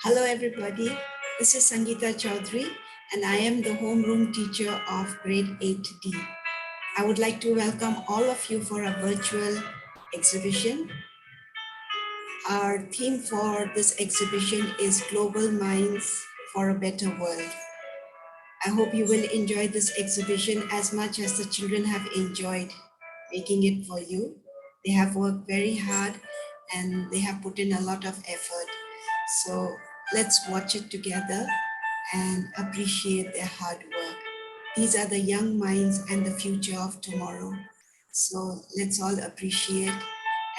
Hello everybody, this is Sangeeta Chaudhary and I am the homeroom teacher of grade 8D. I would like to welcome all of you for a virtual exhibition. Our theme for this exhibition is Global Minds for a Better World. I hope you will enjoy this exhibition as much as the children have enjoyed making it for you. They have worked very hard and they have put in a lot of effort. So let's watch it together and appreciate their hard work. These are the young minds and the future of tomorrow. So let's all appreciate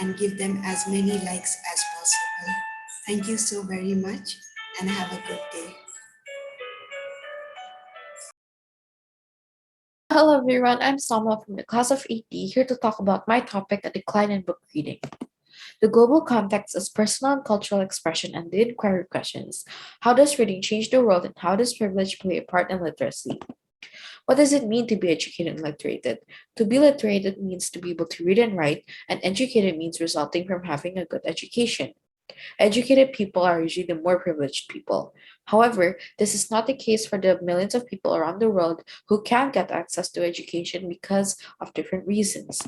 and give them as many likes as possible. Thank you so very much and have a good day. Hello everyone, I'm Salma from the class of 80 here to talk about my topic, a decline in book reading. The global context is personal and cultural expression and the inquiry questions. How does reading change the world and how does privilege play a part in literacy? What does it mean to be educated and literated? To be literated means to be able to read and write, and educated means resulting from having a good education. Educated people are usually the more privileged people. However, this is not the case for the millions of people around the world who can't get access to education because of different reasons.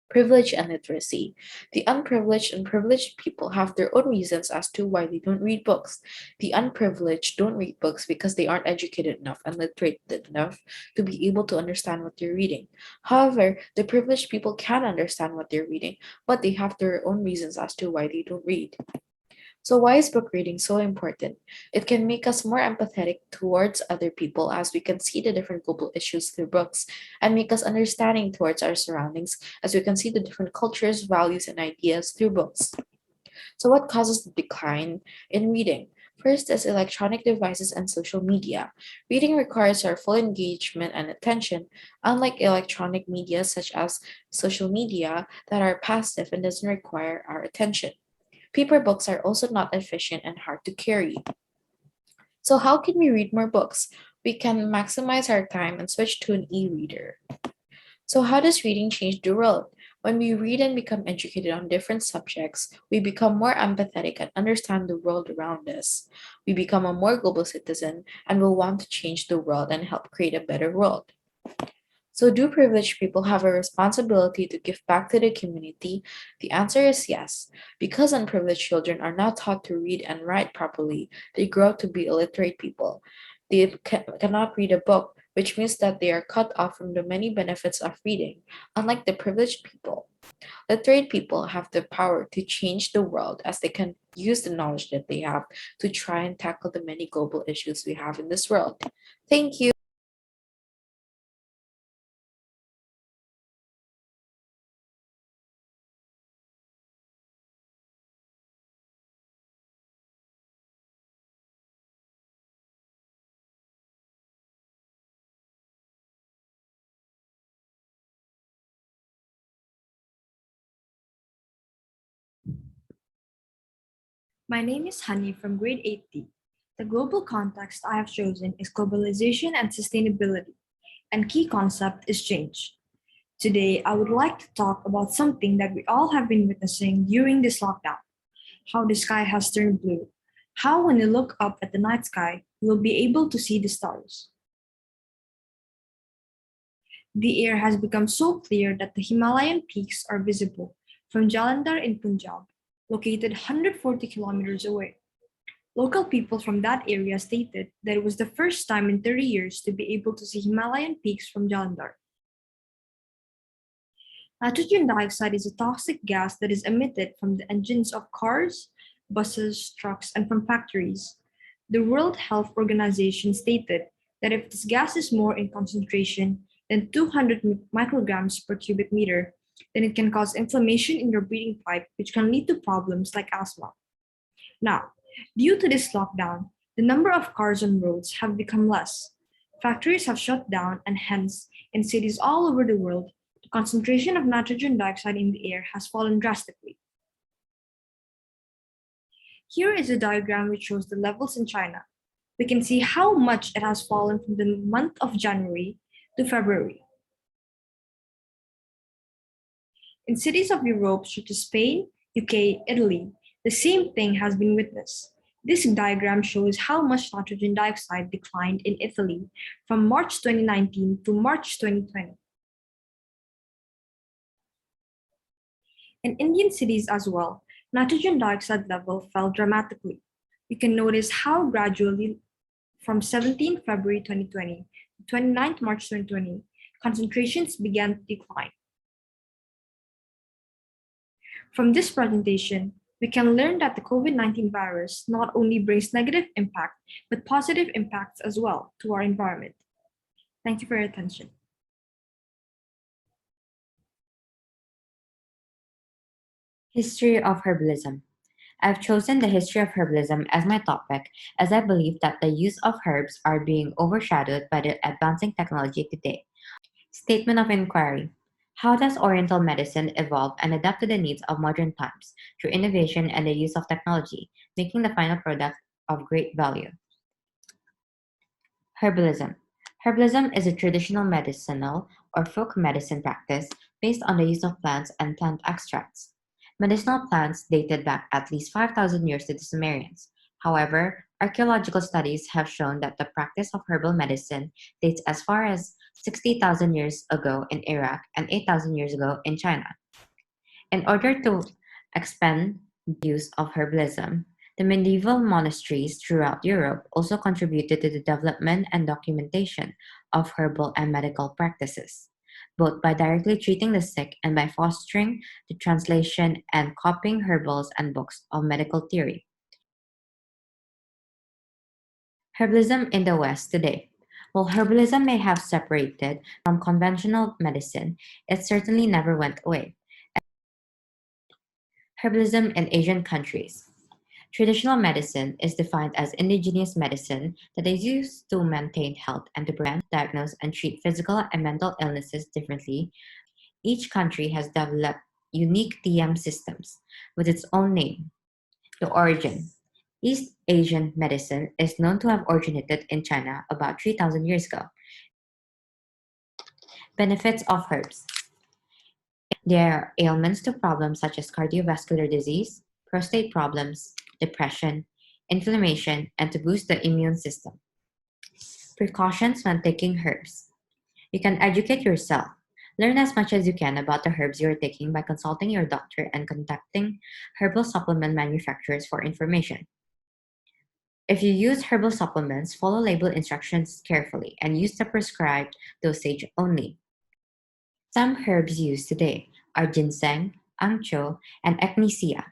Privilege and literacy. The unprivileged and privileged people have their own reasons as to why they don't read books. The unprivileged don't read books because they aren't educated enough and literate enough to be able to understand what they're reading. However, the privileged people can understand what they're reading, but they have their own reasons as to why they don't read. So, why is book reading so important? It can make us more empathetic towards other people as we can see the different global issues through books and make us understanding towards our surroundings as we can see the different cultures, values, and ideas through books. So, what causes the decline in reading? First is electronic devices and social media. Reading requires our full engagement and attention, unlike electronic media such as social media that are passive and doesn't require our attention. Paper books are also not efficient and hard to carry. So, how can we read more books? We can maximize our time and switch to an e reader. So, how does reading change the world? When we read and become educated on different subjects, we become more empathetic and understand the world around us. We become a more global citizen and will want to change the world and help create a better world. So, do privileged people have a responsibility to give back to the community? The answer is yes. Because unprivileged children are not taught to read and write properly, they grow up to be illiterate people. They cannot read a book, which means that they are cut off from the many benefits of reading, unlike the privileged people. Literate people have the power to change the world as they can use the knowledge that they have to try and tackle the many global issues we have in this world. Thank you. My name is Honey from grade 8D. The global context I have chosen is globalization and sustainability, and key concept is change. Today, I would like to talk about something that we all have been witnessing during this lockdown, how the sky has turned blue, how when you look up at the night sky, you will be able to see the stars. The air has become so clear that the Himalayan peaks are visible from Jalandhar in Punjab, located 140 kilometers away. Local people from that area stated that it was the first time in 30 years to be able to see Himalayan peaks from Jalandhar. Nitrogen dioxide is a toxic gas that is emitted from the engines of cars, buses, trucks, and from factories. The World Health Organization stated that if this gas is more in concentration than 200 micrograms per cubic meter, then it can cause inflammation in your breathing pipe, which can lead to problems like asthma. Now, due to this lockdown, the number of cars on roads have become less. Factories have shut down, and hence, in cities all over the world, the concentration of nitrogen dioxide in the air has fallen drastically. Here is a diagram which shows the levels in China. We can see how much it has fallen from the month of January to February. In cities of Europe such as Spain, UK, Italy, the same thing has been witnessed. This diagram shows how much nitrogen dioxide declined in Italy from March 2019 to March 2020. In Indian cities as well, nitrogen dioxide level fell dramatically. You can notice how gradually from 17 February 2020 to 29 March 2020, concentrations began to decline. From this presentation, we can learn that the COVID-19 virus not only brings negative impact, but positive impacts as well to our environment. Thank you for your attention. History of herbalism. I've chosen the history of herbalism as my topic as I believe that the use of herbs are being overshadowed by the advancing technology today. Statement of inquiry. How does Oriental medicine evolve and adapt to the needs of modern times through innovation and the use of technology, making the final product of great value? Herbalism. Herbalism is a traditional medicinal or folk medicine practice based on the use of plants and plant extracts. Medicinal plants dated back at least 5,000 years to the Sumerians. However, archaeological studies have shown that the practice of herbal medicine dates as far as 60,000 years ago in Iraq and 8,000 years ago in China. In order to expand the use of herbalism, the medieval monasteries throughout Europe also contributed to the development and documentation of herbal and medical practices, both by directly treating the sick and by fostering the translation and copying herbals and books of medical theory. Herbalism in the West today. While herbalism may have separated from conventional medicine, it certainly never went away. Herbalism in Asian countries. Traditional medicine is defined as indigenous medicine that is used to maintain health and to prevent, diagnose, and treat physical and mental illnesses differently. Each country has developed unique TM systems with its own name. The origin. East Asian medicine is known to have originated in China about 3,000 years ago. Benefits of herbs. There are ailments to problems such as cardiovascular disease, prostate problems, depression, inflammation, and to boost the immune system. Precautions when taking herbs. You can educate yourself. Learn as much as you can about the herbs you are taking by consulting your doctor and contacting herbal supplement manufacturers for information. If you use herbal supplements, follow label instructions carefully and use the prescribed dosage only. Some herbs used today are ginseng, ancho, and echinacea.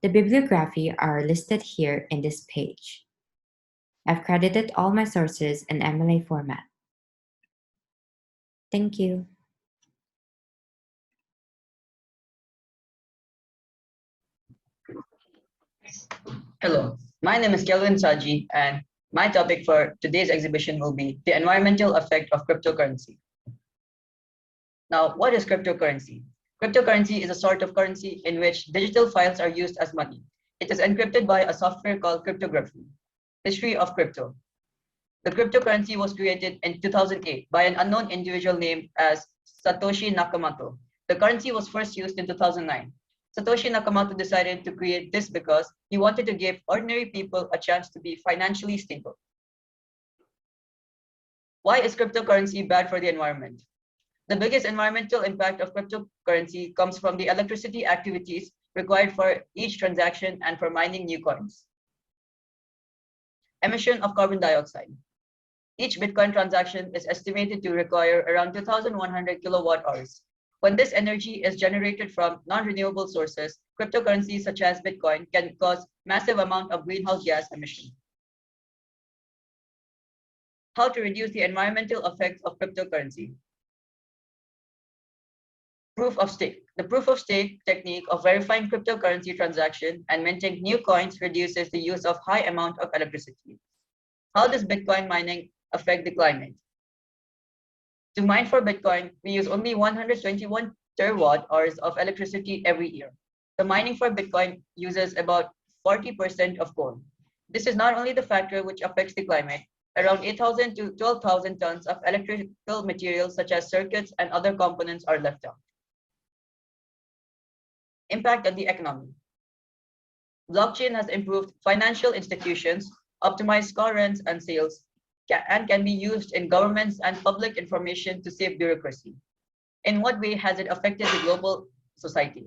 The bibliography are listed here in this page. I've credited all my sources in MLA format. Thank you. Hello, my name is Kelvin Saji, and my topic for today's exhibition will be the environmental effect of cryptocurrency. Now, what is cryptocurrency? Cryptocurrency is a sort of currency in which digital files are used as money. It is encrypted by a software called cryptography. History of crypto. The cryptocurrency was created in 2008 by an unknown individual named as Satoshi Nakamoto. The currency was first used in 2009. Satoshi Nakamoto decided to create this because he wanted to give ordinary people a chance to be financially stable. Why is cryptocurrency bad for the environment? The biggest environmental impact of cryptocurrency comes from the electricity activities required for each transaction and for mining new coins. Emission of carbon dioxide. Each Bitcoin transaction is estimated to require around 2,100 kilowatt hours. When this energy is generated from non-renewable sources, cryptocurrencies such as Bitcoin can cause massive amount of greenhouse gas emission. How to reduce the environmental effects of cryptocurrency? Proof of stake. The proof of stake technique of verifying cryptocurrency transaction and minting new coins reduces the use of high amount of electricity. How does Bitcoin mining affect the climate? To mine for Bitcoin, we use only 121 terawatt hours of electricity every year. The mining for Bitcoin uses about 40% of coal. This is not only the factor which affects the climate. Around 8,000 to 12,000 tons of electrical materials such as circuits and other components are left out. Impact on the economy. Blockchain has improved financial institutions, optimized currents and sales, and can be used in governments and public information to save bureaucracy. In what way has it affected the global society?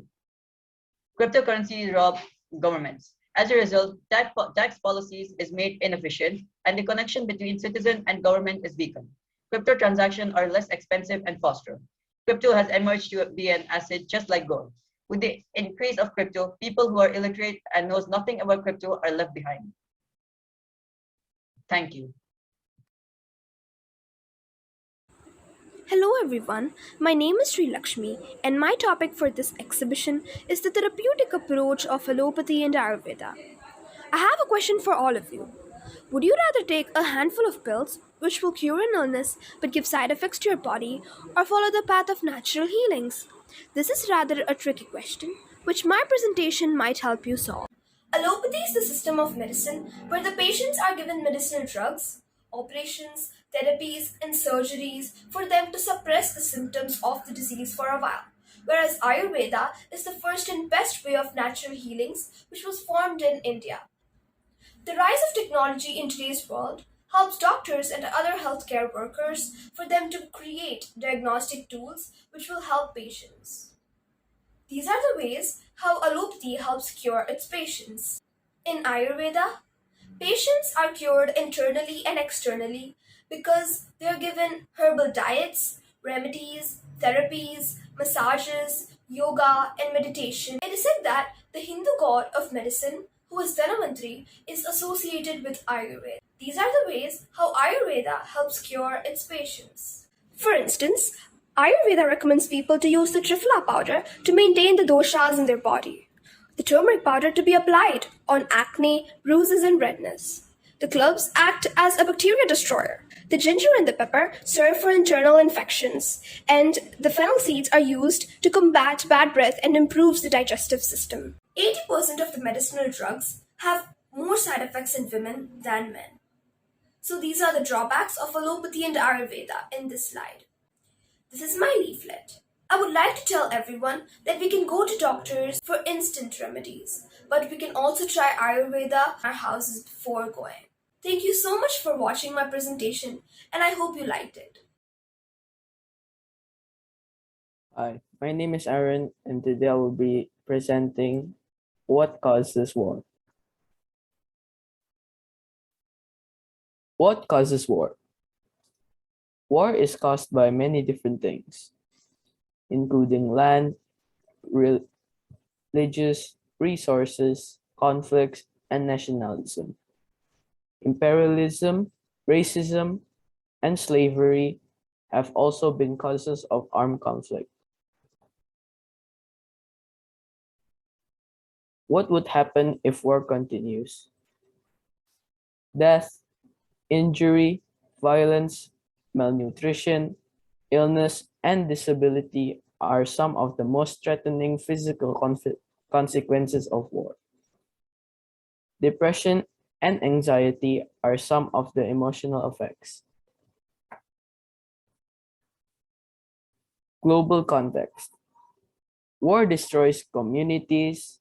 Cryptocurrency rob governments. As a result, tax policies is made inefficient and the connection between citizen and government is weakened. Crypto transactions are less expensive and faster. Crypto has emerged to be an asset just like gold. With the increase of crypto, people who are illiterate and knows nothing about crypto are left behind. Thank you. Hello everyone, my name is Sri Lakshmi and my topic for this exhibition is the therapeutic approach of allopathy and Ayurveda. I have a question for all of you. Would you rather take a handful of pills which will cure an illness but give side effects to your body or follow the path of natural healings? This is rather a tricky question which my presentation might help you solve. Allopathy is the system of medicine where the patients are given medicinal drugs, operations, therapies, and surgeries for them to suppress the symptoms of the disease for a while. Whereas Ayurveda is the first and best way of natural healings which was formed in India. The rise of technology in today's world helps doctors and other healthcare workers for them to create diagnostic tools which will help patients. These are the ways how allopathy helps cure its patients. In Ayurveda, patients are cured internally and externally because they are given herbal diets, remedies, therapies, massages, yoga, and meditation. It is said that the Hindu god of medicine, who is Dhanvantri, is associated with Ayurveda. These are the ways how Ayurveda helps cure its patients. For instance, Ayurveda recommends people to use the triphala powder to maintain the doshas in their body, the turmeric powder to be applied on acne, bruises, and redness. The cloves act as a bacteria destroyer. The ginger and the pepper serve for internal infections, and the fennel seeds are used to combat bad breath and improves the digestive system. 80% of the medicinal drugs have more side effects in women than men. So these are the drawbacks of allopathy and Ayurveda in this slide. This is my leaflet. I would like to tell everyone that we can go to doctors for instant remedies, but we can also try Ayurveda in our houses before going. Thank you so much for watching my presentation, and I hope you liked it. Hi, my name is Aaron, and today I will be presenting what causes war. What causes war? War is caused by many different things, including land, religious, resources, conflicts, and nationalism. Imperialism, racism, and slavery have also been causes of armed conflict. What would happen if war continues? Death, injury, violence, malnutrition, illness, and disability are some of the most threatening physical consequences of war. Depression and anxiety are some of the emotional effects. Global context. War destroys communities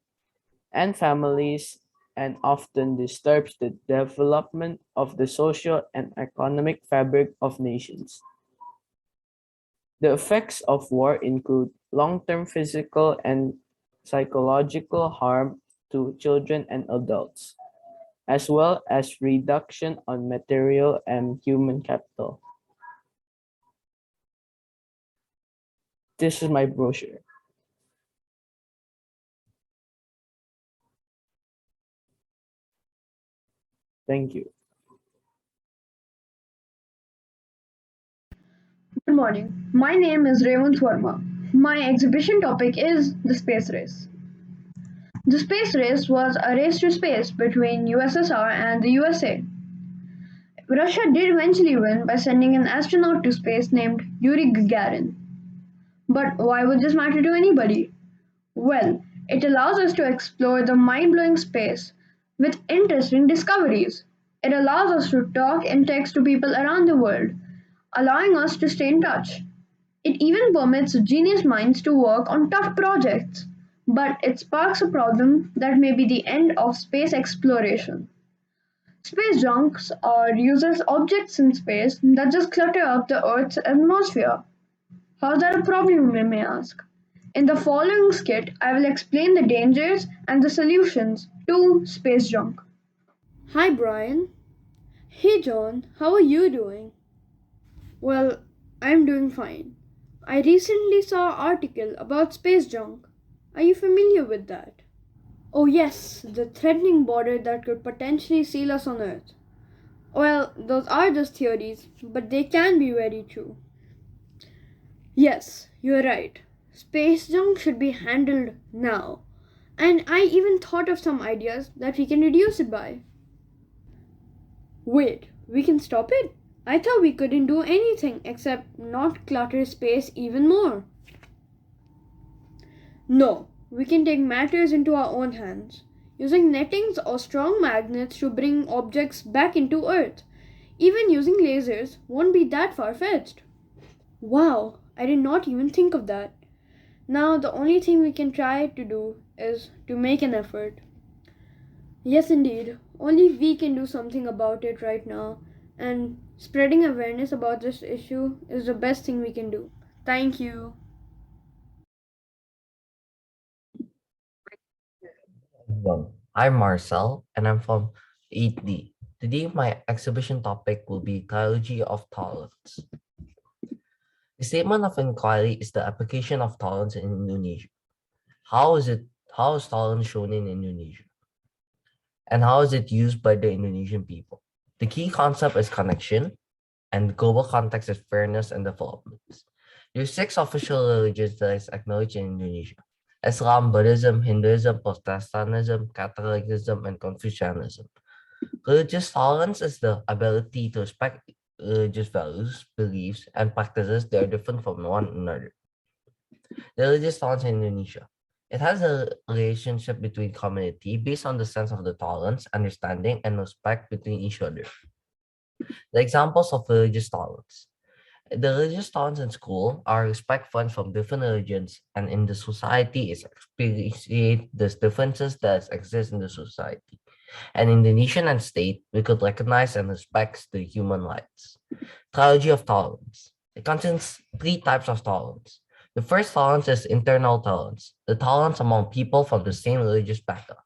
and families and often disturbs the development of the social and economic fabric of nations. The effects of war include long-term physical and psychological harm to children and adults, as well as reduction on material and human capital. This is my brochure. Thank you. Good morning. My name is Revant Verma. My exhibition topic is the space race. The space race was a race to space between USSR and the USA. Russia did eventually win by sending an astronaut to space named Yuri Gagarin. But why would this matter to anybody? Well, it allows us to explore the mind-blowing space with interesting discoveries. It allows us to talk and text to people around the world, allowing us to stay in touch. It even permits genius minds to work on tough projects. but it sparks a problem that may be the end of space exploration. Space junks are useless objects in space that just clutter up the Earth's atmosphere. How is that a problem, you may ask? In the following skit, I will explain the dangers and the solutions to space junk. Hi, Brian. Hey, John. How are you doing? Well, I'm doing fine. I recently saw an article about space junk. Are you familiar with that? Oh, yes, the threatening border that could potentially seal us on Earth. Well, those are just theories, but they can be very true. Yes, you're right. Space junk should be handled now. And I even thought of some ideas that we can reduce it by. Wait, we can stop it? I thought we couldn't do anything except not clutter space even more. No, we can take matters into our own hands, using nettings or strong magnets to bring objects back into Earth. Even using lasers won't be that far fetched. Wow, I did not even think of that. Now, the only thing we can try to do is to make an effort. Yes, indeed. Only we can do something about it right now, and spreading awareness about this issue is the best thing we can do. Thank you. Everyone. I'm Marcel and I'm from 8D. Today, my exhibition topic will be Theology of Tolerance. The statement of inquiry is the application of tolerance in Indonesia. How is tolerance shown in Indonesia? And how is it used by the Indonesian people? The key concept is connection, and the global context is fairness and development. There are 6 official religions that is acknowledged in Indonesia: Islam, Buddhism, Hinduism, Protestantism, Catholicism, and Confucianism. Religious tolerance is the ability to respect religious values, beliefs, and practices that are different from one another. The religious tolerance in Indonesia. It has a relationship between community based on the sense of the tolerance, understanding, and respect between each other. The examples of religious tolerance. The religious tolerance in school are respect funds from different religions, and in the society is appreciate the differences that exist in the society. And in the nation and state, we could recognize and respect the human rights. Theology of tolerance. It contains 3 types of tolerance. The first tolerance is internal tolerance, the tolerance among people from the same religious background.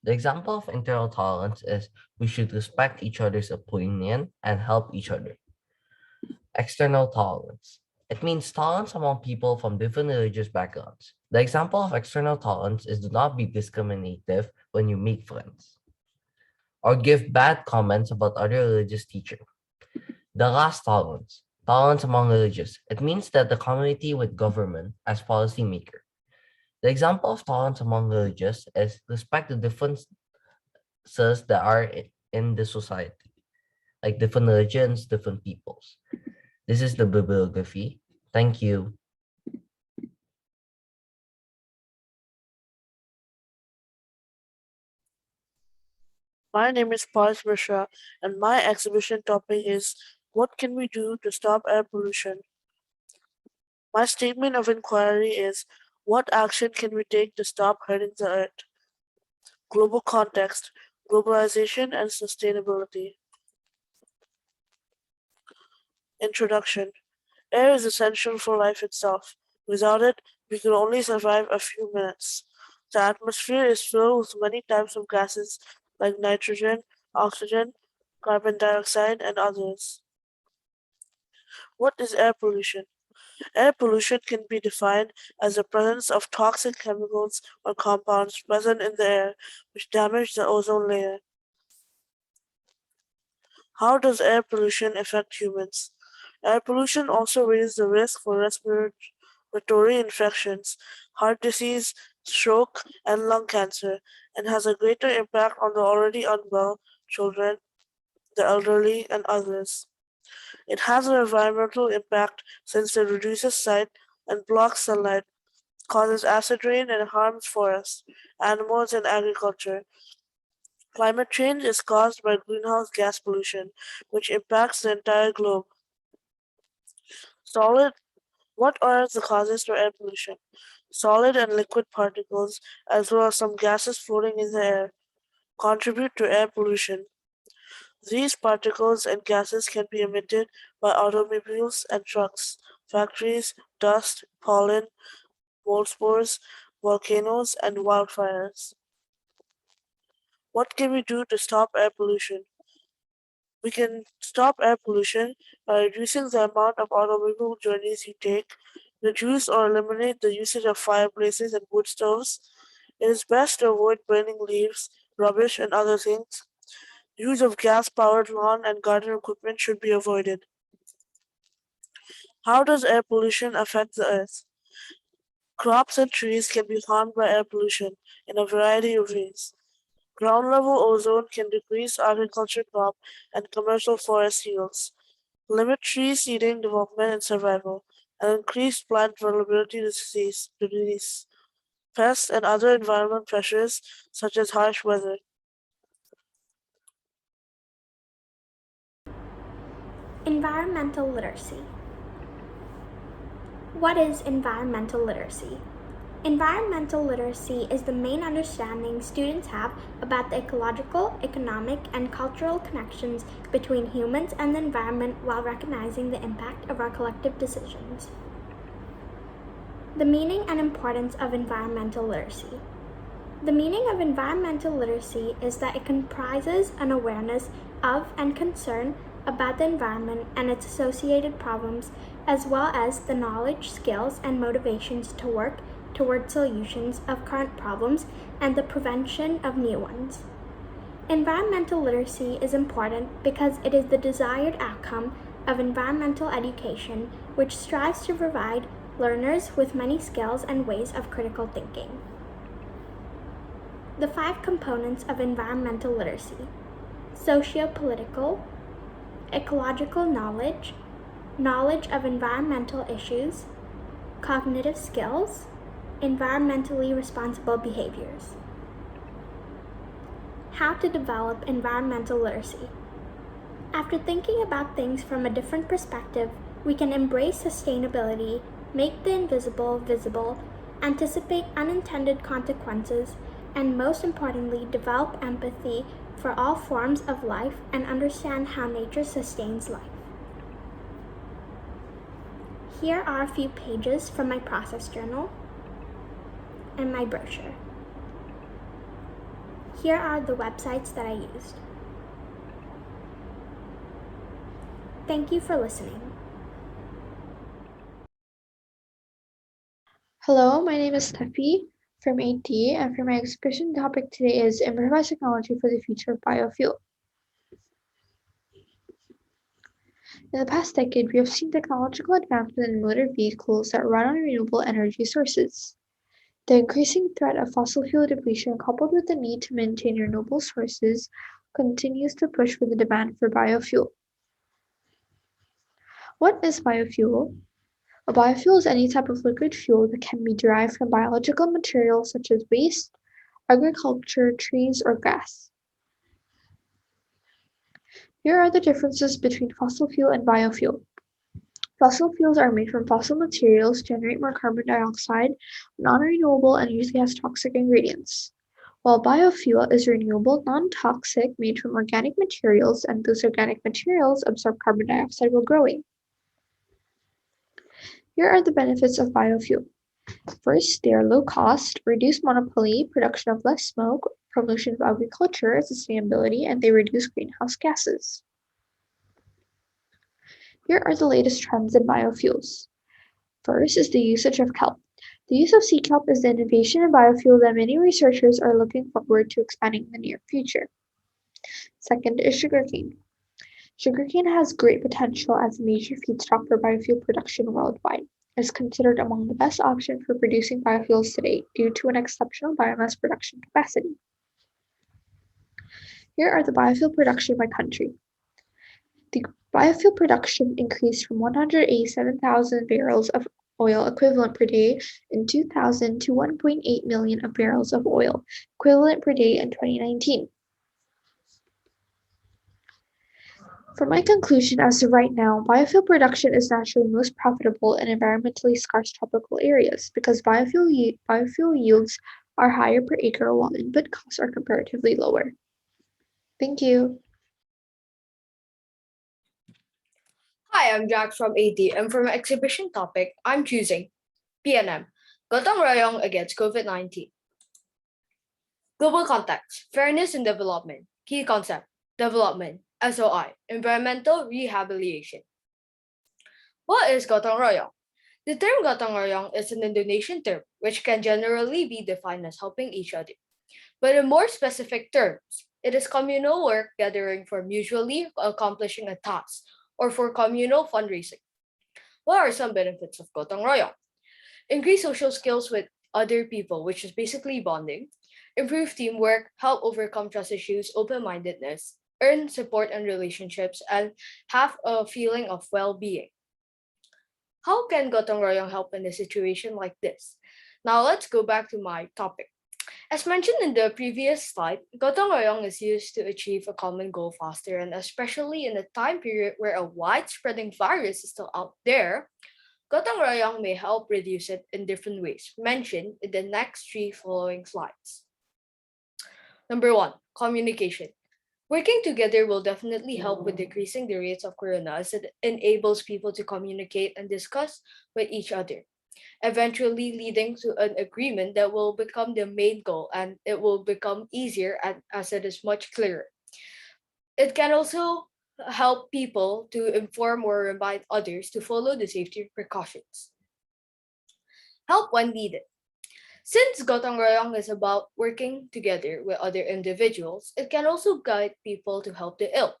The example of internal tolerance is we should respect each other's opinion and help each other. External tolerance. It means tolerance among people from different religious backgrounds. The example of external tolerance is do not be discriminative when you make friends or give bad comments about other religious teachers. The last tolerance, tolerance among religions. It means that the community with government as policymaker. The example of tolerance among religions is respect the differences that are in the society, like different religions, different peoples. This is the bibliography. Thank you. My name is Parth Mishra, and my exhibition topic is What Can We Do to Stop Air Pollution? My statement of inquiry is What action can we take to stop hurting the earth? Global context, globalization, and sustainability. Introduction. Air is essential for life itself. Without it, we could only survive a few minutes. The atmosphere is filled with many types of gases like nitrogen, oxygen, carbon dioxide, and others. What is air pollution? Air pollution can be defined as the presence of toxic chemicals or compounds present in the air which damage the ozone layer. How does air pollution affect humans? Air pollution also raises the risk for respiratory infections, heart disease, stroke, and lung cancer, and has a greater impact on the already unwell, children, the elderly, and others. It has an environmental impact since it reduces sight and blocks sunlight, causes acid rain, and harms forests, animals, and agriculture. Climate change is caused by greenhouse gas pollution, which impacts the entire globe. Solid What are the causes for air pollution? solid and liquid particles, as well as some gases floating in the air, contribute to air pollution. These particles and gases can be emitted by automobiles and trucks, factories, dust, pollen, mold spores, volcanoes, and wildfires. What can we do to stop air pollution? We can stop air pollution by reducing the amount of automobile journeys you take, reduce or eliminate the usage of fireplaces and wood stoves. It is best to avoid burning leaves, rubbish, and other things. Use of gas-powered lawn and garden equipment should be avoided. How does air pollution affect the earth? Crops and trees can be harmed by air pollution in a variety of ways. Ground level ozone can decrease agriculture crop and commercial forest yields, limit tree seeding development and survival, and increase plant vulnerability to disease, pests, and other environment pressures such as harsh weather. Environmental literacy. What is environmental literacy? Environmental literacy is the main understanding students have about the ecological, economic, and cultural connections between humans and the environment while recognizing the impact of our collective decisions. The meaning and importance of environmental literacy. The meaning of environmental literacy is that it comprises an awareness of and concern about the environment and its associated problems, as well as the knowledge, skills, and motivations to work toward solutions of current problems and the prevention of new ones. Environmental literacy is important because it is the desired outcome of environmental education, which strives to provide learners with many skills and ways of critical thinking. The 5 components of environmental literacy: socio-political, ecological knowledge, knowledge of environmental issues, cognitive skills, environmentally responsible behaviors. How to develop environmental literacy. After thinking about things from a different perspective, we can embrace sustainability, make the invisible visible, anticipate unintended consequences, and most importantly, develop empathy for all forms of life and understand how nature sustains life. Here are a few pages from my process journal and my brochure. Here are the websites that I used. Thank you for listening. Hello, my name is Steffi from AT, and for my exhibition topic today is Improvised Technology for the Future of Biofuel. In the past decade, we have seen technological advancement in motor vehicles that run on renewable energy sources. The increasing threat of fossil fuel depletion, coupled with the need to maintain renewable sources, continues to push for the demand for biofuel. What is biofuel? A biofuel is any type of liquid fuel that can be derived from biological materials such as waste, agriculture, trees, or grass. Here are the differences between fossil fuel and biofuel. Fossil fuels are made from fossil materials, generate more carbon dioxide, non-renewable, and usually has toxic ingredients. While biofuel is renewable, non-toxic, made from organic materials, and those organic materials absorb carbon dioxide while growing. Here are the benefits of biofuel. First, they are low cost, reduce monopoly, production of less smoke, promotion of agriculture, sustainability, and they reduce greenhouse gases. Here are the latest trends in biofuels. First is the usage of kelp. The use of sea kelp is the innovation in biofuel that many researchers are looking forward to expanding in the near future. Second is sugarcane. Sugarcane has great potential as a major feedstock for biofuel production worldwide. It is considered among the best options for producing biofuels today due to an exceptional biomass production capacity. Here are the biofuel production by country. The biofuel production increased from 187,000 barrels of oil equivalent per day in 2000 to 1.8 million of barrels of oil equivalent per day in 2019. For my conclusion, as of right now, biofuel production is naturally most profitable in environmentally scarce tropical areas because biofuel yields are higher per acre while input costs are comparatively lower. Thank you. Hi, I'm Jack from AD, and for my exhibition topic, I'm choosing PNM, Gotong Royong against COVID-19. Global context, fairness in development, key concept, development, SOI, environmental rehabilitation. What is Gotong Royong? The term Gotong Royong is an Indonesian term which can generally be defined as helping each other. But in more specific terms, it is communal work gathering for mutually accomplishing a task or for communal fundraising. What are some benefits of Gotong Royong? Increase social skills with other people, which is basically bonding. Improve teamwork, help overcome trust issues, open-mindedness, earn support and relationships, and have a feeling of well-being. How can Gotong Royong help in a situation like this? Now let's go back to my topic. As mentioned in the previous slide, Gotong Royong is used to achieve a common goal faster, and especially in a time period where a wide-spreading virus is still out there, Gotong Royong may help reduce it in different ways, mentioned in the next three following slides. Number one, communication. Working together will definitely help with decreasing the rates of corona as it enables people to communicate and discuss with each other, eventually leading to an agreement that will become the main goal and it will become easier as it is much clearer. It can also help people to inform or remind others to follow the safety precautions. Help when needed. Since Gotong Royong is about working together with other individuals, it can also guide people to help the ill.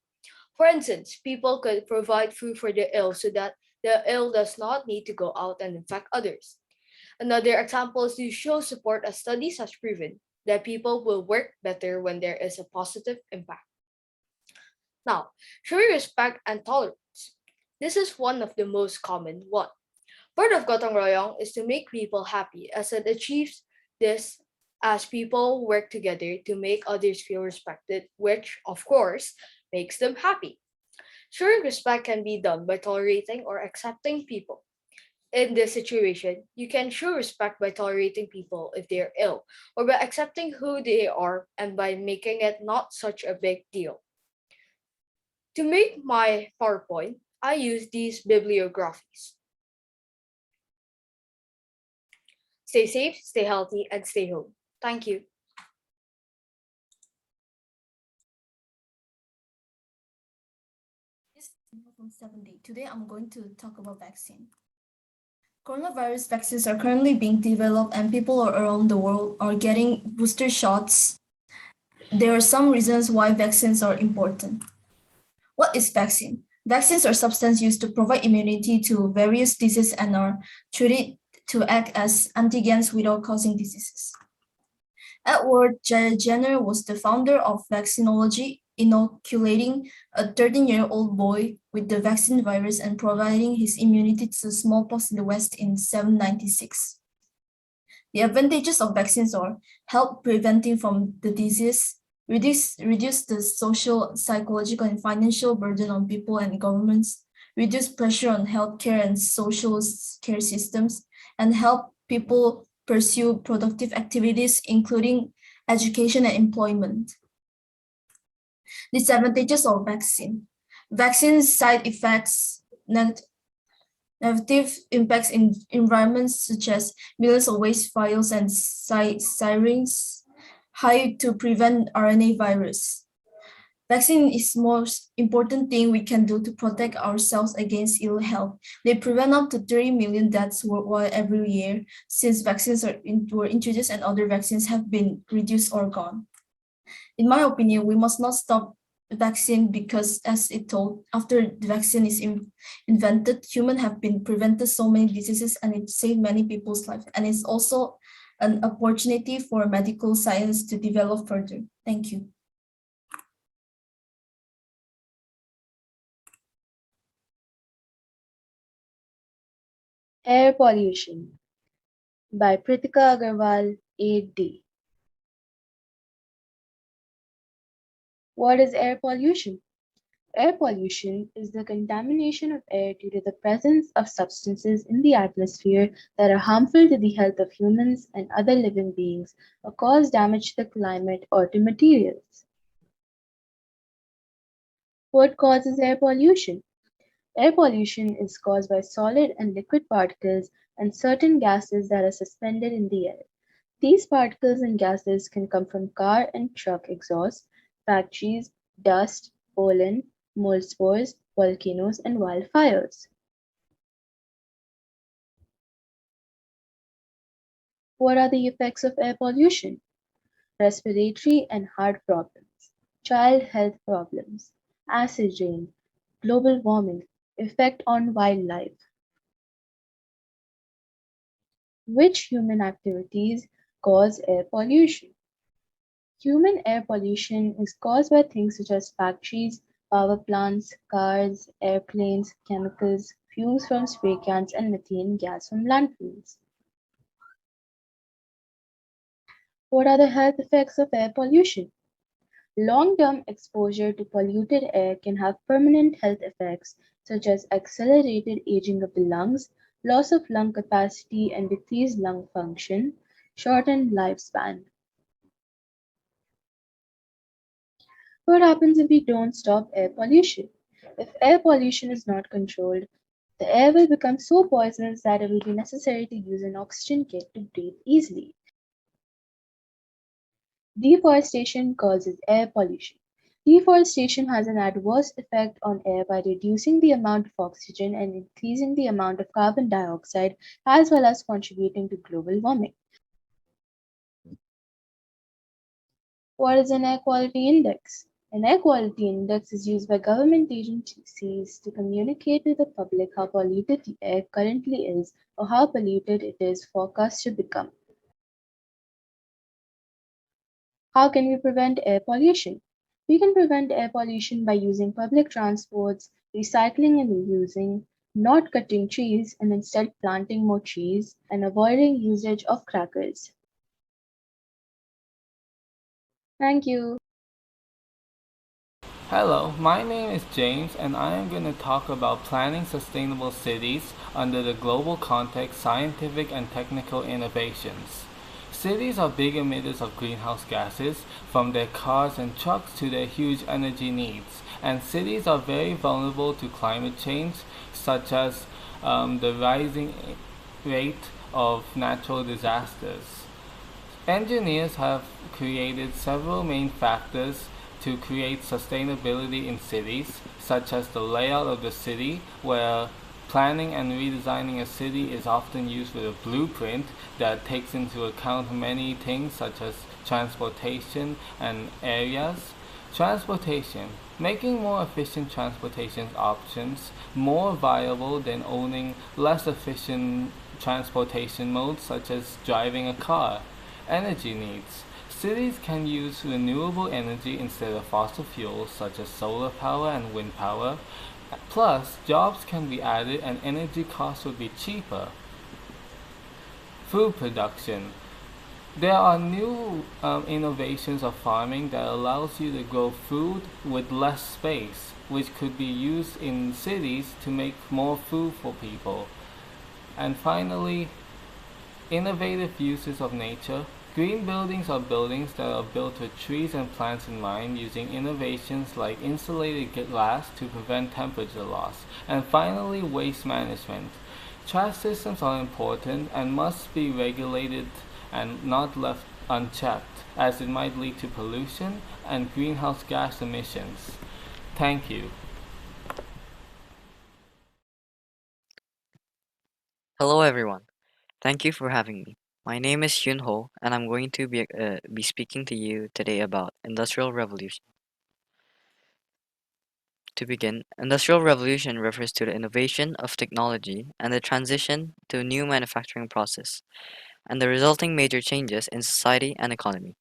For instance, people could provide food for the ill so that the ill does not need to go out and infect others. Another example is to show support as studies has proven that people will work better when there is a positive impact. Now, showing respect and tolerance. This is one of the most common one. Part of Gotong Royong is to make people happy as it achieves this as people work together to make others feel respected, which, of course, makes them happy. Showing respect can be done by tolerating or accepting people. In this situation, you can show respect by tolerating people if they are ill, or by accepting who they are and by making it not such a big deal. To make my PowerPoint, I use these bibliographies. Stay safe, stay healthy, and stay home. Thank you. This is from 7D. Today I'm going to talk about vaccine. Coronavirus vaccines are currently being developed and people around the world are getting booster shots. There are some reasons why vaccines are important. What is vaccine? Vaccines are substances used to provide immunity to various diseases and are treated to act as antigens without causing diseases. Edward Jenner was the founder of vaccinology, inoculating a 13-year-old boy with the vaccine virus and providing his immunity to smallpox in the West in 796. The advantages of vaccines are help preventing from the disease, reduce the social, psychological, and financial burden on people and governments, reduce pressure on healthcare and social care systems, and help people pursue productive activities, including education and employment. Disadvantages of vaccine. Vaccine side effects, negative impacts in environments such as millions of waste files and sirens, high to prevent RNA virus. Vaccine is most important thing we can do to protect ourselves against ill health. They prevent up to 30 million deaths worldwide every year since vaccines were introduced and other vaccines have been reduced or gone. In my opinion, we must not stop the vaccine because, as it told, after the vaccine is invented, humans have been prevented so many diseases and it saved many people's lives. And it's also an opportunity for medical science to develop further. Thank you. Air pollution by Pritika Agarwal, AD. What is air pollution? Air pollution is the contamination of air due to the presence of substances in the atmosphere that are harmful to the health of humans and other living beings or cause damage to the climate or to materials. What causes air pollution? Air pollution is caused by solid and liquid particles and certain gases that are suspended in the air. These particles and gases can come from car and truck exhaust, factories, dust, pollen, mold spores, volcanoes, and wildfires. What are the effects of air pollution? Respiratory and heart problems, child health problems, acid rain, global warming, effect on wildlife. Which human activities cause air pollution? Human air pollution is caused by things such as factories, power plants, cars, airplanes, chemicals, fumes from spray cans, and methane gas from landfills. What are the health effects of air pollution? Long-term exposure to polluted air can have permanent health effects such as accelerated aging of the lungs, loss of lung capacity and decreased lung function, shortened lifespan. What happens if we don't stop air pollution? If air pollution is not controlled, the air will become so poisonous that it will be necessary to use an oxygen kit to breathe easily. Deforestation causes air pollution. Deforestation has an adverse effect on air by reducing the amount of oxygen and increasing the amount of carbon dioxide, as well as contributing to global warming. What is an air quality index? An air quality index is used by government agencies to communicate to the public how polluted the air currently is or how polluted it is forecast to become. How can we prevent air pollution? We can prevent air pollution by using public transports, recycling and reusing, not cutting trees and instead planting more trees, and avoiding usage of crackers. Thank you. Hello, my name is James, and I am going to talk about planning sustainable cities under the global context, scientific and technical innovations. Cities are big emitters of greenhouse gases, from their cars and trucks to their huge energy needs. And cities are very vulnerable to climate change, such as the rising rate of natural disasters. Engineers have created several main factors to create sustainability in cities, such as the layout of the city, where planning and redesigning a city is often used with a blueprint that takes into account many things such as transportation and areas. Transportation. Making more efficient transportation options more viable than owning less efficient transportation modes such as driving a car. Energy needs. Cities can use renewable energy instead of fossil fuels such as solar power and wind power. Plus, jobs can be added and energy costs will be cheaper. Food production. There are new innovations of farming that allows you to grow food with less space, which could be used in cities to make more food for people. And finally, innovative uses of nature. Green buildings are buildings that are built with trees and plants in mind, using innovations like insulated glass to prevent temperature loss. And finally, waste management. Trash systems are important and must be regulated and not left unchecked, as it might lead to pollution and greenhouse gas emissions. Thank you. Hello, everyone. Thank you for having me. My name is Hyun Ho, and I'm going to be speaking to you today about Industrial Revolution. To begin, Industrial Revolution refers to the innovation of technology and the transition to a new manufacturing process, and the resulting major changes in society and economy.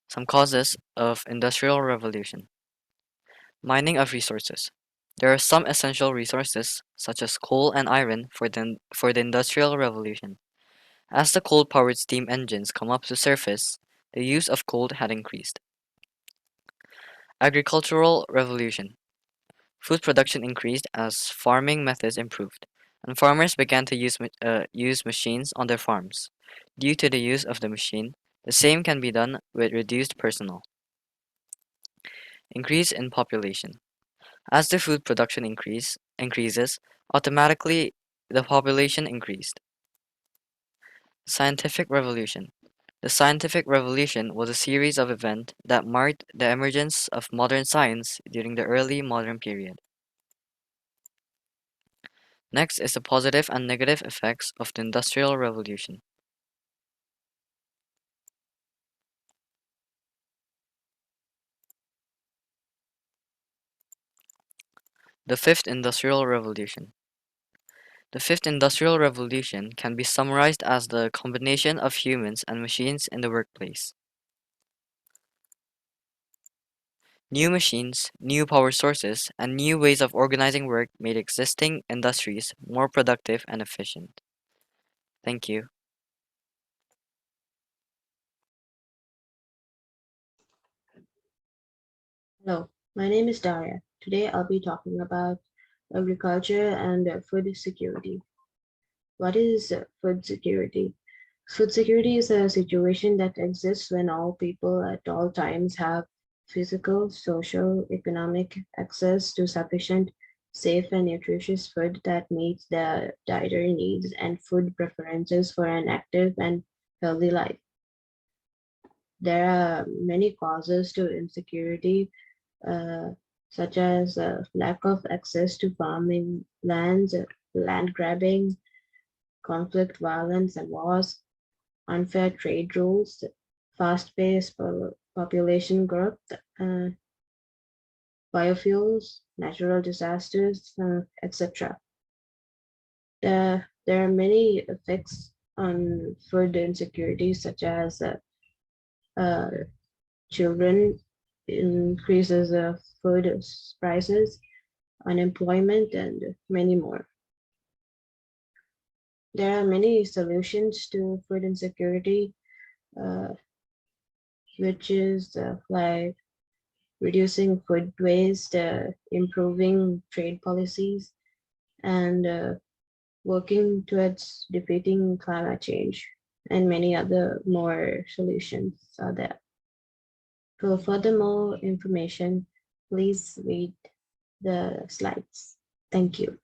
Some causes of Industrial Revolution. Mining of resources. There are some essential resources, such as coal and iron, for the Industrial Revolution. As the coal-powered steam engines come up to surface, the use of coal had increased. Agricultural revolution. Food production increased as farming methods improved, and farmers began to use machines on their farms. Due to the use of the machine, the same can be done with reduced personnel. Increase in population. As the food production increases, automatically the population increased. Scientific revolution. The scientific revolution was a series of events that marked the emergence of modern science during the early modern period. Next is the positive and negative effects of the Industrial Revolution. The Fifth Industrial Revolution. The Fifth Industrial Revolution can be summarized as the combination of humans and machines in the workplace. New machines, new power sources, and new ways of organizing work made existing industries more productive and efficient. Thank you. Hello, my name is Daria. Today I'll be talking about agriculture and food security. What is food security? Food security is a situation that exists when all people at all times have physical, social, economic access to sufficient, safe, and nutritious food that meets their dietary needs and food preferences for an active and healthy life. There are many causes to insecurity, such as lack of access to farming lands, land grabbing, conflict, violence, and wars, unfair trade rules, fast-paced population growth, uh, biofuels, natural disasters, etc. There are many effects on food insecurity, such as uh, children, increases of food prices, unemployment, and many more. There are many solutions to food insecurity, uh, which is like reducing food waste, improving trade policies, and working towards defeating climate change, and many other more solutions are there. For further more information, please read the slides. Thank you.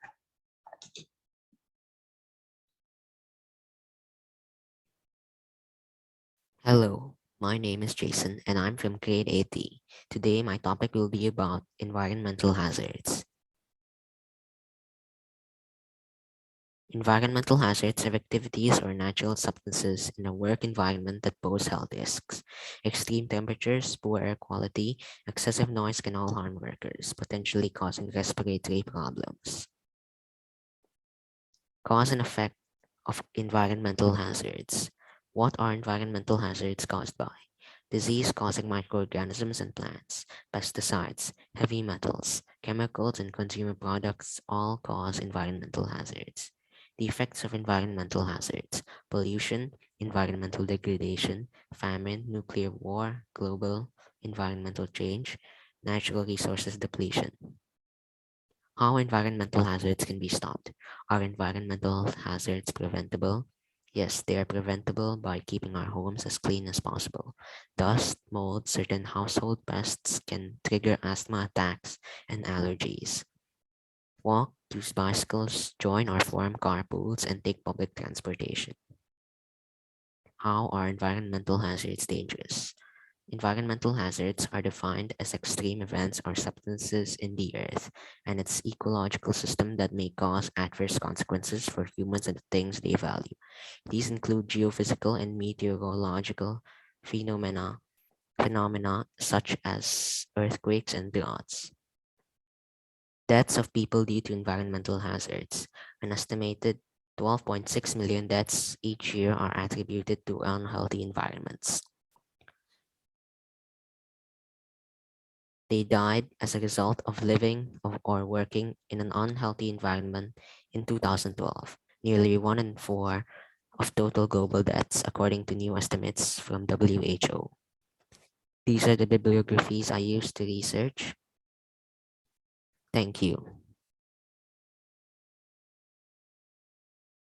Hello, my name is Jason and I'm from grade 8D. Today my topic will be about environmental hazards. Environmental hazards are activities or natural substances in a work environment that pose health risks. Extreme temperatures, poor air quality, excessive noise can all harm workers, potentially causing respiratory problems. Cause and effect of environmental hazards. What are environmental hazards caused by? Disease-causing microorganisms and plants, pesticides, heavy metals, chemicals, and consumer products all cause environmental hazards. The effects of environmental hazards: pollution, environmental degradation, famine, nuclear war, global environmental change, natural resources depletion. How environmental hazards can be stopped? Are environmental hazards preventable? Yes, they are preventable by keeping our homes as clean as possible. Dust, mold, certain household pests can trigger asthma attacks and allergies. Walk, use bicycles, join or form carpools, and take public transportation. How are environmental hazards dangerous? Environmental hazards are defined as extreme events or substances in the earth and its ecological system that may cause adverse consequences for humans and the things they value. These include geophysical and meteorological phenomena such as earthquakes and droughts. Deaths of people due to environmental hazards. An estimated 12.6 million deaths each year are attributed to unhealthy environments. They died as a result of living or working in an unhealthy environment in 2012. Nearly 1 in 4 of total global deaths, according to new estimates from WHO. These are the bibliographies I used to research. Thank you.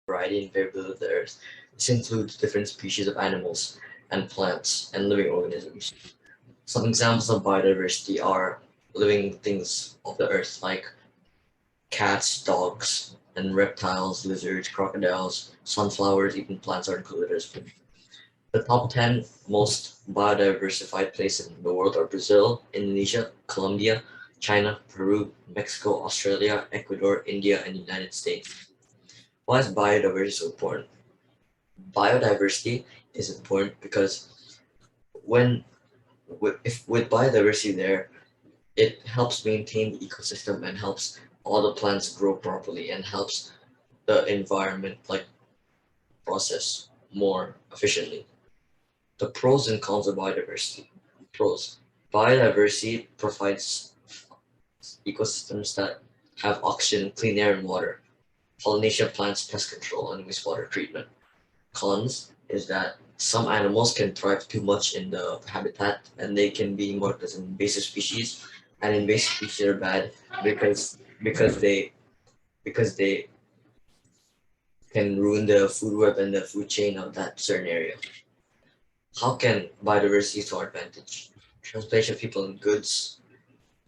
Variety and variability of the earth. This includes different species of animals and plants and living organisms. Some examples of biodiversity are living things of the earth like cats, dogs, and reptiles, lizards, crocodiles, sunflowers, even plants are included as well. The top 10 most biodiversified places in the world are Brazil, Indonesia, Colombia, China, Peru, Mexico, Australia, Ecuador, India, and United States. Why is biodiversity so important? Biodiversity is important because when if with biodiversity there, it helps maintain the ecosystem and helps all the plants grow properly and helps the environment like process more efficiently. The pros and cons of biodiversity. Pros. Biodiversity provides ecosystems that have oxygen, clean air, and water. Pollination plants, pest control, and wastewater treatment. Cons is that some animals can thrive too much in the habitat and they can be marked as invasive species. And invasive species are bad because they can ruin the food web and the food chain of that certain area. How can biodiversity use to our advantage? Transportation of people and goods,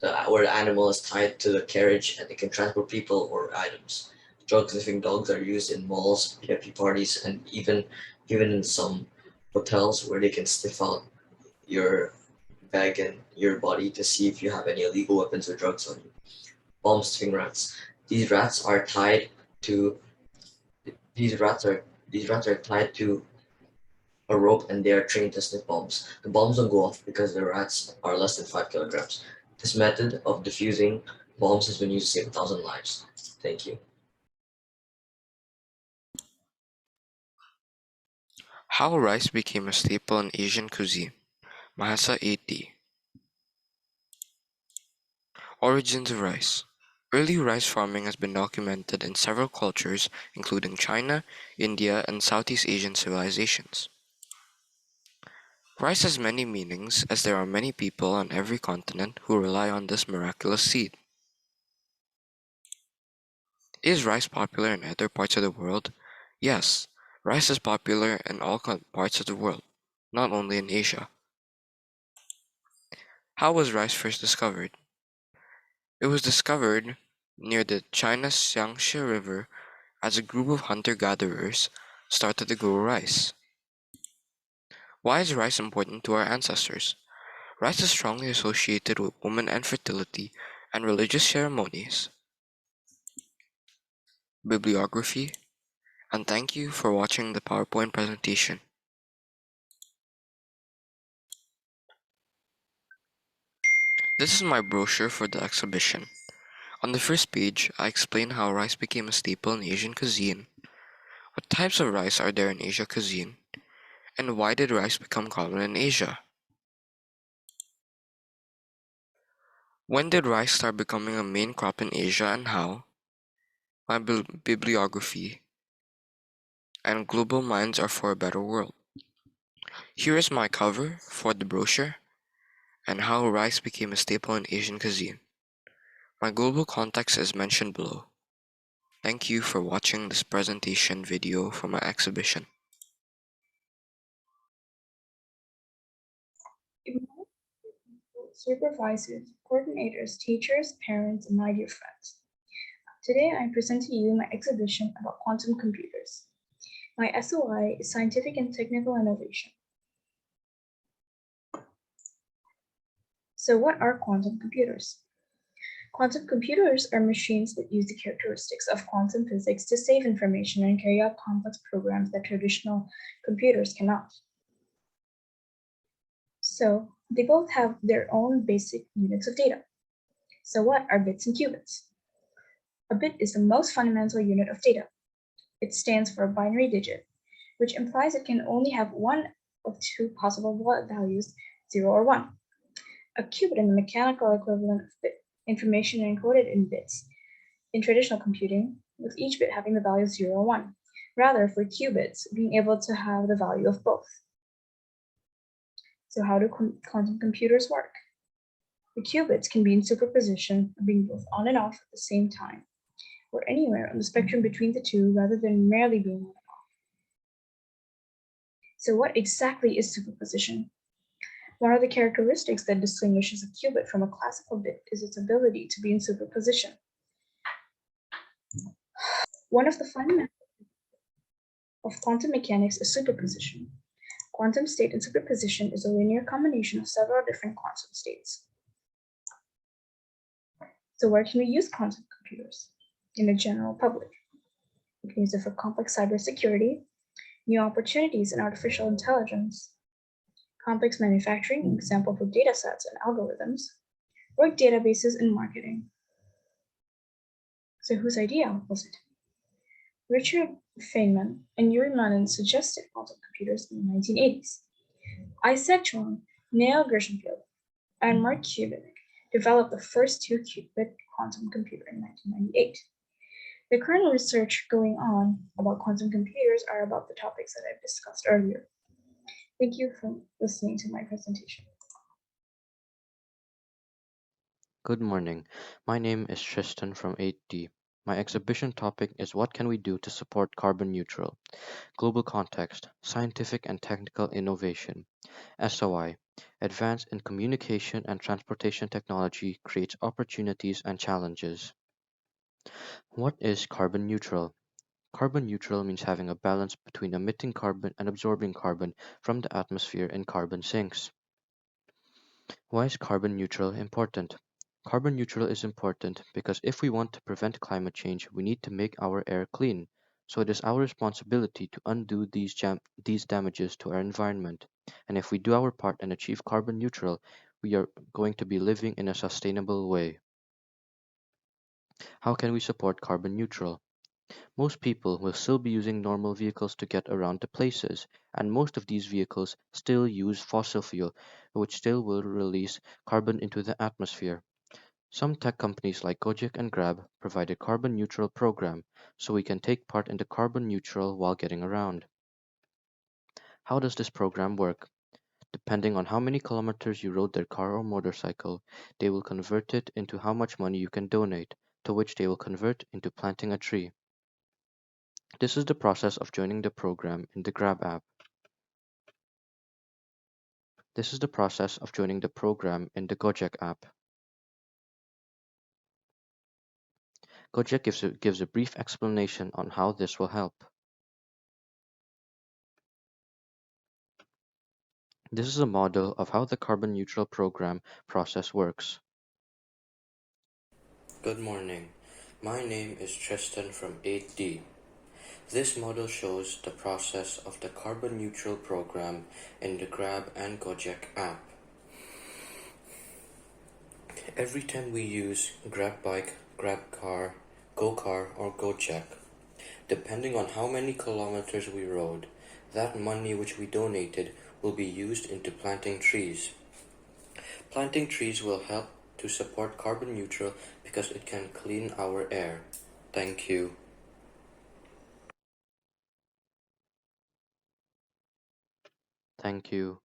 where the animal is tied to the carriage and it can transport people or items. Drug sniffing dogs are used in malls, VIP parties, and even in some hotels where they can sniff out your bag and your body to see if you have any illegal weapons or drugs on you. Bomb sniffing rats. These rats are tied to these rats are these rats are tied to a rope and they are trained to sniff bombs. The bombs don't go off because the rats are less than 5 kilograms. This method of diffusing bombs has been used to save 1,000 lives. Thank you. How rice became a staple in Asian cuisine. Mahasa 8D. Origins of rice. Early rice farming has been documented in several cultures, including China, India, and Southeast Asian civilizations. Rice has many meanings, as there are many people on every continent who rely on this miraculous seed. Is rice popular in other parts of the world? Yes, rice is popular in all parts of the world, not only in Asia. How was rice first discovered? It was discovered near the China's Yangtze River as a group of hunter-gatherers started to grow rice. Why is rice important to our ancestors? Rice is strongly associated with women and fertility and religious ceremonies. Bibliography, and thank you for watching the PowerPoint presentation. This is my brochure for the exhibition. On the first page, I explain how rice became a staple in Asian cuisine, what types of rice are there in Asia cuisine, and why did rice become common in Asia? When did rice start becoming a main crop in Asia and how? My bibliography and global minds are for a better world. Here is my cover for the brochure and how rice became a staple in Asian cuisine. My global context is mentioned below. Thank you for watching this presentation video for my exhibition. Supervisors, coordinators, teachers, parents, and my dear friends. Today I present to you my exhibition about quantum computers. My SOI is Scientific and Technical Innovation. So what are quantum computers? Quantum computers are machines that use the characteristics of quantum physics to save information and carry out complex programs that traditional computers cannot. So they both have their own basic units of data. So what are bits and qubits? A bit is the most fundamental unit of data. It stands for a binary digit, which implies it can only have one of two possible values, 0 or 1. A qubit is the mechanical equivalent of bit information encoded in bits in traditional computing, with each bit having the value 0 or 1, rather for qubits being able to have the value of both. So how do quantum computers work? The qubits can be in superposition, being both on and off at the same time, or anywhere on the spectrum between the two rather than merely being on and off. So what exactly is superposition? One of the characteristics that distinguishes a qubit from a classical bit is its ability to be in superposition. One of the fundamentals of quantum mechanics is superposition. Quantum state in superposition is a linear combination of several different quantum states. So where can we use quantum computers? In the general public. We can use it for complex cybersecurity, new opportunities in artificial intelligence, complex manufacturing, example for data sets and algorithms, work databases and marketing. So whose idea was it? Richard Feynman and Yuri Manin suggested quantum computers in the 1980s. Isaac Chung, Neil Gershenfeld, and Mark Cuban developed the first 2-qubit quantum computer in 1998. The current research going on about quantum computers are about the topics that I've discussed earlier. Thank you for listening to my presentation. Good morning. My name is Tristan from 8D. My exhibition topic is What Can We Do to Support Carbon Neutral? Global Context, Scientific and Technical Innovation. SOI, Advance in Communication and Transportation Technology creates opportunities and challenges. What is carbon neutral? Carbon neutral means having a balance between emitting carbon and absorbing carbon from the atmosphere in carbon sinks. Why is carbon neutral important? Carbon neutral is important because if we want to prevent climate change, we need to make our air clean. So it is our responsibility to undo these damages to our environment. And if we do our part and achieve carbon neutral, we are going to be living in a sustainable way. How can we support carbon neutral? Most people will still be using normal vehicles to get around to places, and most of these vehicles still use fossil fuel, which still will release carbon into the atmosphere. Some tech companies like Gojek and Grab provide a carbon neutral program, so we can take part in the carbon neutral while getting around. How does this program work? Depending on how many kilometers you rode their car or motorcycle, they will convert it into how much money you can donate, to which they will convert into planting a tree. This is the process of joining the program in the Grab app. This is the process of joining the program in the Gojek app. Gojek gives a brief explanation on how this will help. This is a model of how the carbon neutral program process works. Good morning. My name is Tristan from 8D. This model shows the process of the carbon neutral program in the Grab and Gojek app. Every time we use Grab Bike, Grab Car, GoCar or Gojek, depending on how many kilometers we rode, that money which we donated will be used into planting trees. Planting trees will help to support carbon neutral because it can clean our air. Thank you. Thank you.